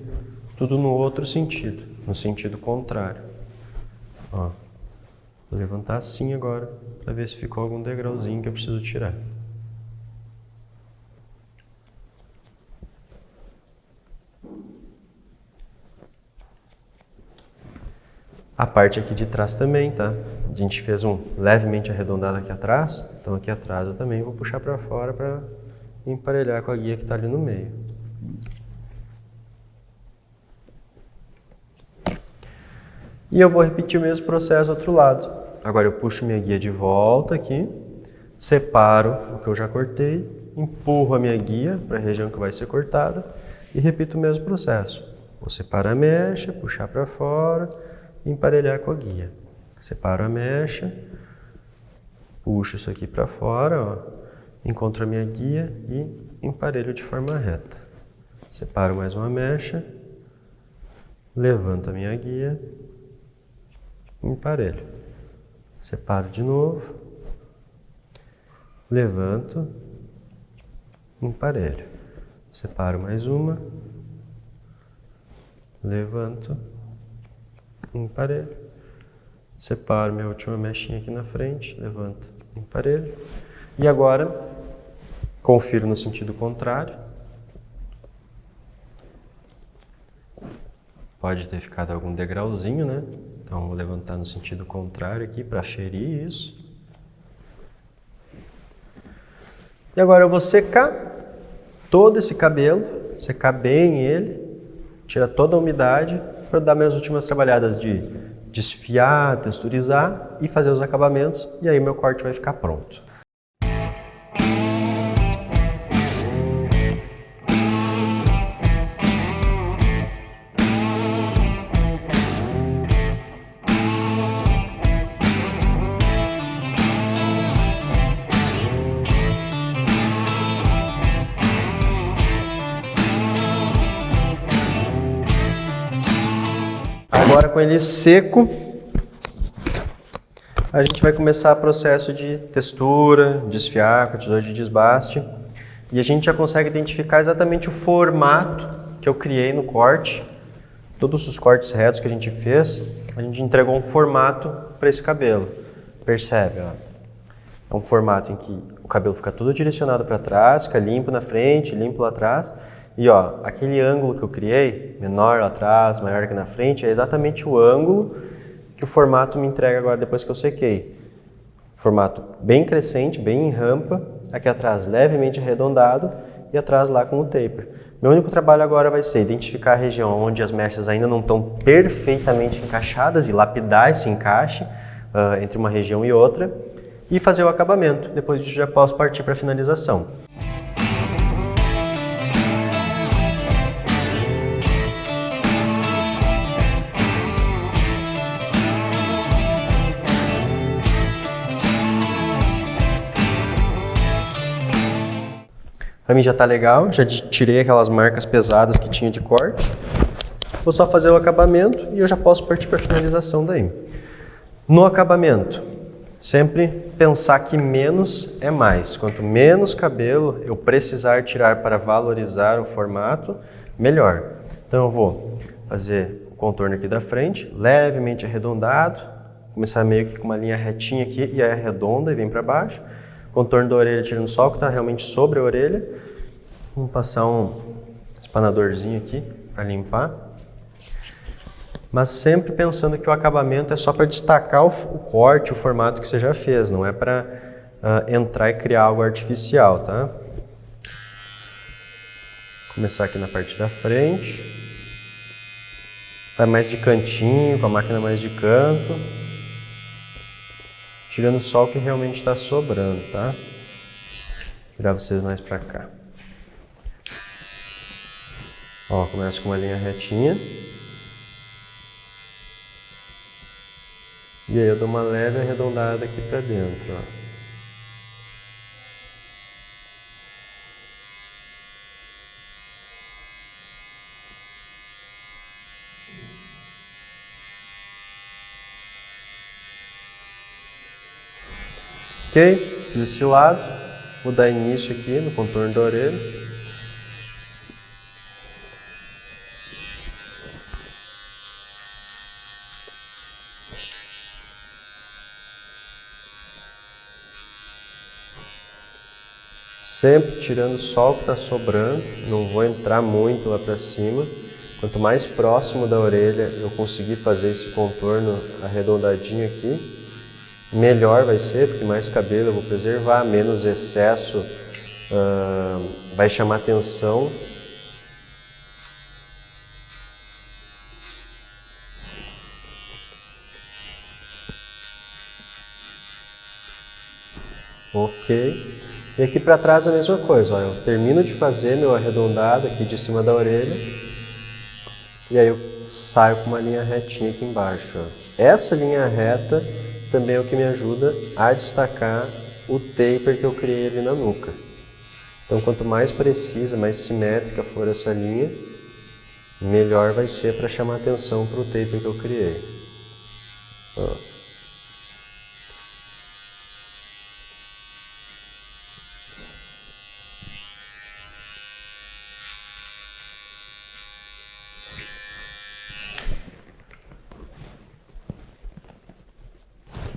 tudo no outro sentido, no sentido contrário. Ó, vou levantar assim agora para ver se ficou algum degrauzinho que eu preciso tirar. A parte aqui de trás também, tá? A gente fez um levemente arredondado aqui atrás, então aqui atrás eu também vou puxar para fora para emparelhar com a guia que está ali no meio. E eu vou repetir o mesmo processo do outro lado. Agora eu puxo minha guia de volta aqui, separo o que eu já cortei, empurro a minha guia para a região que vai ser cortada e repito o mesmo processo. Vou separar a mecha, puxar para fora e emparelhar com a guia. Separo a mecha, puxo isso aqui para fora, ó, encontro a minha guia e emparelho de forma reta. Separo mais uma mecha, levanto a minha guia, emparelho. Separo de novo, levanto, emparelho. Separo mais uma, levanto, emparelho. Separo minha última mechinha aqui na frente, levanto, emparelho. E agora, confiro no sentido contrário. Pode ter ficado algum degrauzinho, né? Então, vou levantar no sentido contrário aqui para ferir isso. E agora eu vou secar todo esse cabelo, secar bem ele, tirar toda a umidade para dar minhas últimas trabalhadas de desfiar, texturizar e fazer os acabamentos, e aí meu corte vai ficar pronto. Agora com ele seco, a gente vai começar o processo de textura, desfiar com a tesoura de desbaste. E a gente já consegue identificar exatamente o formato que eu criei no corte. Todos os cortes retos que a gente fez, a gente entregou um formato para esse cabelo. Percebe? Ó? É um formato em que o cabelo fica todo direcionado para trás, fica limpo na frente, limpo lá atrás. E ó, aquele ângulo que eu criei, menor lá atrás, maior aqui na frente, é exatamente o ângulo que o formato me entrega agora depois que eu sequei. Formato bem crescente, bem em rampa, aqui atrás levemente arredondado e atrás lá com o taper. Meu único trabalho agora vai ser identificar a região onde as mechas ainda não estão perfeitamente encaixadas e lapidar esse encaixe entre uma região e outra e fazer o acabamento. Depois disso já posso partir para a finalização. Para mim já está legal, já tirei aquelas marcas pesadas que tinha de corte. Vou só fazer o acabamento e eu já posso partir para a finalização daí. No acabamento, sempre pensar que menos é mais. Quanto menos cabelo eu precisar tirar para valorizar o formato, melhor. Então eu vou fazer o contorno aqui da frente, levemente arredondado, começar meio que com uma linha retinha aqui e aí arredonda e vem para baixo. Contorno da orelha tirando só o que está realmente sobre a orelha. Vamos passar um espanadorzinho aqui para limpar. Mas sempre pensando que o acabamento é só para destacar o corte, o formato que você já fez, não é para entrar e criar algo artificial, tá? Começar aqui na parte da frente. Vai mais de cantinho, com a máquina mais de canto. Tirando só o que realmente está sobrando, tá? Vou virar vocês mais para cá. Ó, começa com uma linha retinha. E aí eu dou uma leve arredondada aqui para dentro, ó. Ok, fiz esse lado, vou dar início aqui no contorno da orelha. Sempre tirando só o que está sobrando, não vou entrar muito lá para cima. Quanto mais próximo da orelha eu conseguir fazer esse contorno arredondadinho aqui, melhor vai ser, porque mais cabelo eu vou preservar, menos excesso vai chamar atenção. Ok. E aqui para trás a mesma coisa, ó, eu termino de fazer meu arredondado aqui de cima da orelha e aí eu saio com uma linha retinha aqui embaixo. Ó. Essa linha reta também é o que me ajuda a destacar o taper que eu criei ali na nuca. Então quanto mais precisa, mais simétrica for essa linha, melhor vai ser para chamar atenção para o taper que eu criei. Ó.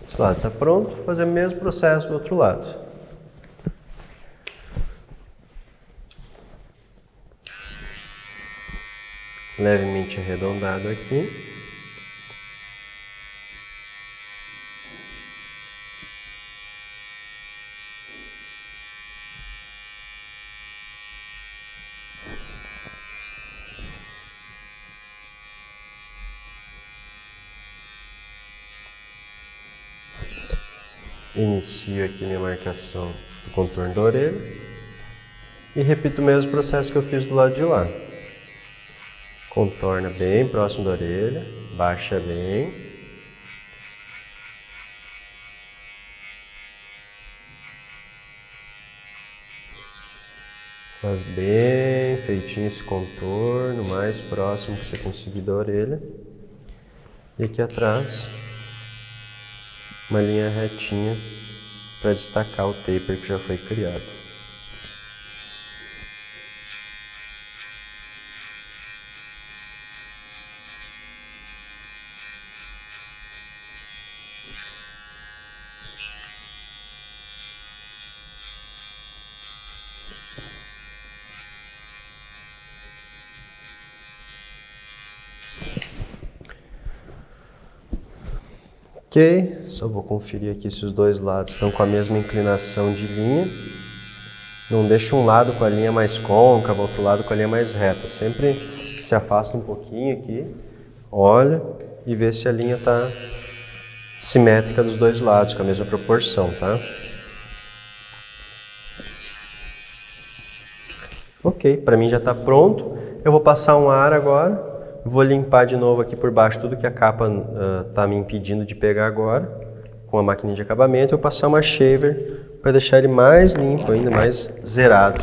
Esse lado está pronto, vou fazer o mesmo processo do outro lado. Levemente arredondado aqui. Inicio aqui minha marcação do contorno da orelha e repito o mesmo processo que eu fiz do lado de lá. Contorna bem próximo da orelha, baixa bem. Faz bem feitinho esse contorno, mais próximo que você conseguir da orelha. E aqui atrás, uma linha retinha para destacar o taper que já foi criado. Ok, só vou conferir aqui se os dois lados estão com a mesma inclinação de linha. Não deixa um lado com a linha mais côncava, outro lado com a linha mais reta. Sempre se afasta um pouquinho aqui, olha e vê se a linha está simétrica dos dois lados, com a mesma proporção, tá? Ok, para mim já está pronto. Eu vou passar um ar agora. Vou limpar de novo aqui por baixo tudo que a capa está me impedindo de pegar agora, com a maquininha de acabamento. Eu vou passar uma shaver para deixar ele mais limpo ainda, mais zerado.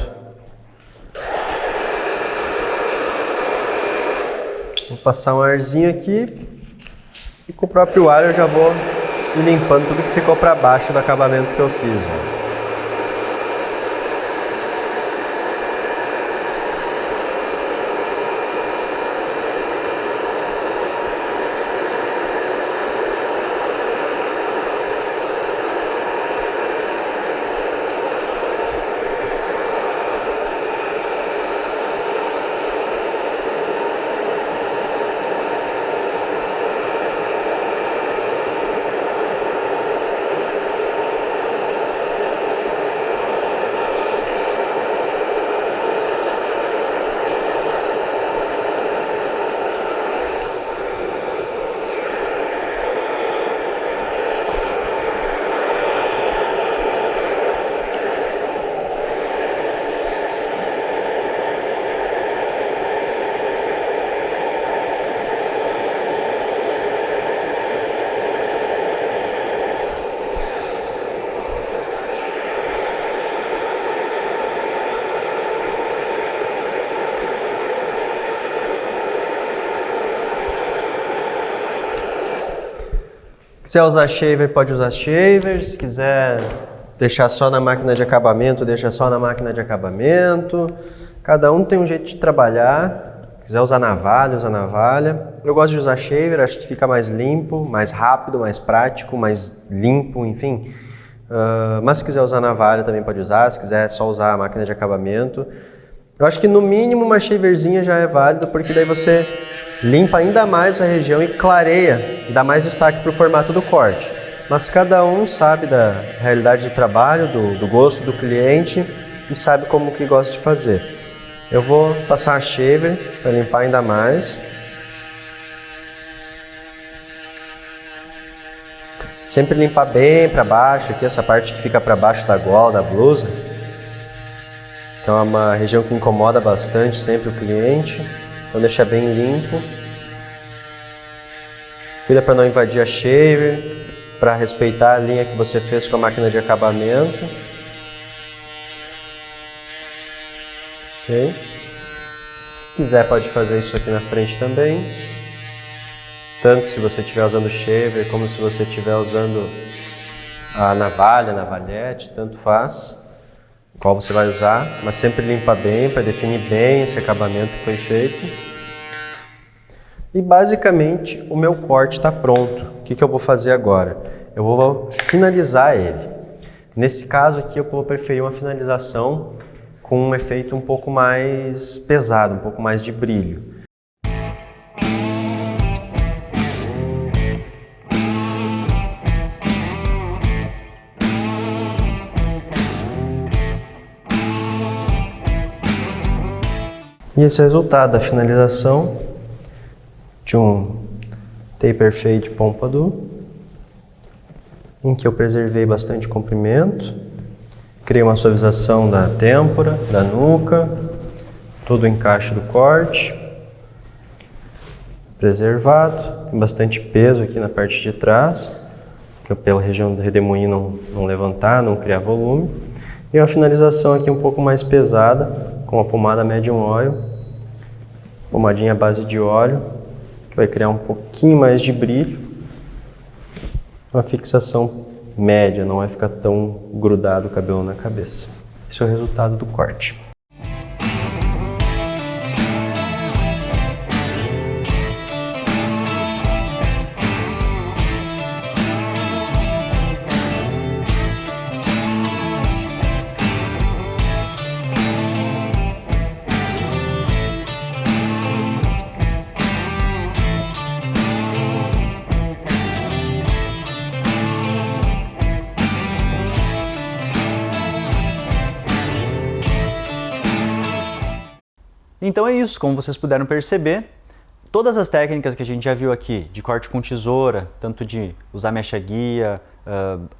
Vou passar um arzinho aqui e com o próprio ar eu já vou limpando tudo que ficou para baixo do acabamento que eu fiz. Ó. Se quiser usar shaver, pode usar shaver. Se quiser deixar só na máquina de acabamento, deixa só na máquina de acabamento. Cada um tem um jeito de trabalhar. Se quiser usar navalha, usa navalha. Eu gosto de usar shaver, acho que fica mais limpo, mais rápido, mais prático, mais limpo, enfim. Mas se quiser usar navalha também pode usar. Se quiser só usar a máquina de acabamento. Eu acho que no mínimo uma shaverzinha já é válido, porque daí você limpa ainda mais a região e clareia, e dá mais destaque para o formato do corte. Mas cada um sabe da realidade do trabalho, do gosto do cliente e sabe como que gosta de fazer. Eu vou passar a shaver para limpar ainda mais. Sempre limpar bem para baixo, aqui essa parte que fica para baixo da gola, da blusa. Que é uma região que incomoda bastante sempre o cliente. Então deixa bem limpo. Cuida para não invadir a shaver, para respeitar a linha que você fez com a máquina de acabamento. Ok? Se quiser pode fazer isso aqui na frente também. Tanto se você estiver usando shaver, como se você estiver usando a navalha, navalhete, tanto faz. Qual você vai usar, mas sempre limpa bem para definir bem esse acabamento que foi feito. E basicamente o meu corte está pronto. O que eu vou fazer agora? Eu vou finalizar ele. Nesse caso aqui eu vou preferir uma finalização com um efeito um pouco mais pesado, um pouco mais de brilho. E esse é o resultado da finalização de um taper fade pompadour. em que eu preservei bastante comprimento, criei uma suavização da têmpora, da nuca, todo o encaixe do corte, preservado, tem bastante peso aqui na parte de trás, pela região do redemoinho não levantar, não criar volume, e uma finalização aqui um pouco mais pesada, com a pomada medium oil, pomadinha à base de óleo, que vai criar um pouquinho mais de brilho, uma fixação média, não vai ficar tão grudado o cabelo na cabeça. Esse é o resultado do corte. Então é isso, como vocês puderam perceber, todas as técnicas que a gente já viu aqui, de corte com tesoura, tanto de usar mecha guia,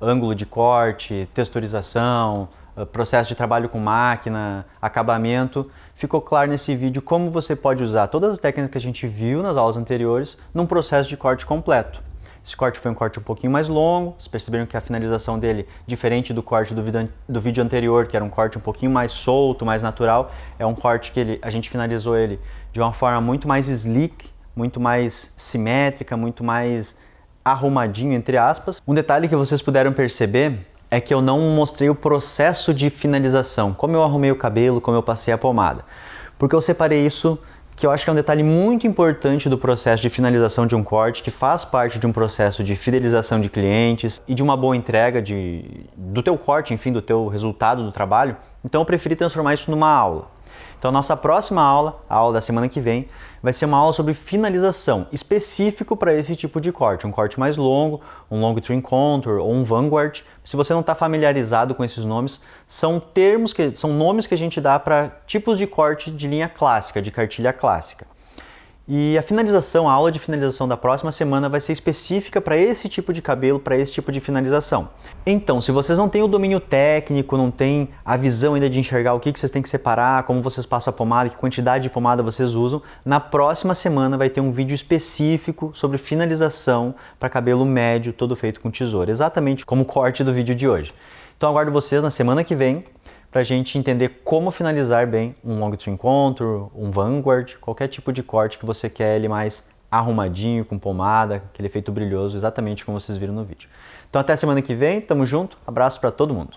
ângulo de corte, texturização, processo de trabalho com máquina, acabamento, ficou claro nesse vídeo como você pode usar todas as técnicas que a gente viu nas aulas anteriores num processo de corte completo. Esse corte foi um corte um pouquinho mais longo, vocês perceberam que a finalização dele, diferente do corte do vídeo anterior, que era um corte um pouquinho mais solto, mais natural, é um corte que a gente finalizou ele de uma forma muito mais sleek, muito mais simétrica, muito mais arrumadinho, entre aspas. Um detalhe que vocês puderam perceber é que eu não mostrei o processo de finalização, como eu arrumei o cabelo, como eu passei a pomada, porque eu separei isso, que eu acho que é um detalhe muito importante do processo de finalização de um corte, que faz parte de um processo de fidelização de clientes e de uma boa entrega do teu corte, enfim, do teu resultado do trabalho. Então eu preferi transformar isso numa aula. Então a nossa próxima aula, a aula da semana que vem, vai ser uma aula sobre finalização, específico para esse tipo de corte, um corte mais longo, um long trim contour ou um vanguard. Se você não está familiarizado com esses nomes, são nomes que a gente dá para tipos de corte de linha clássica, de cartilha clássica. E a finalização, a aula de finalização da próxima semana vai ser específica para esse tipo de cabelo, para esse tipo de finalização. Então, se vocês não têm o domínio técnico, não têm a visão ainda de enxergar o que vocês têm que separar, como vocês passam a pomada, que quantidade de pomada vocês usam, na próxima semana vai ter um vídeo específico sobre finalização para cabelo médio, todo feito com tesoura, exatamente como o corte do vídeo de hoje. Então aguardo vocês na semana que vem, para a gente entender como finalizar bem um long trim contour, um vanguard, qualquer tipo de corte que você quer ele mais arrumadinho, com pomada, aquele efeito brilhoso, exatamente como vocês viram no vídeo. Então até semana que vem, tamo junto, abraço para todo mundo.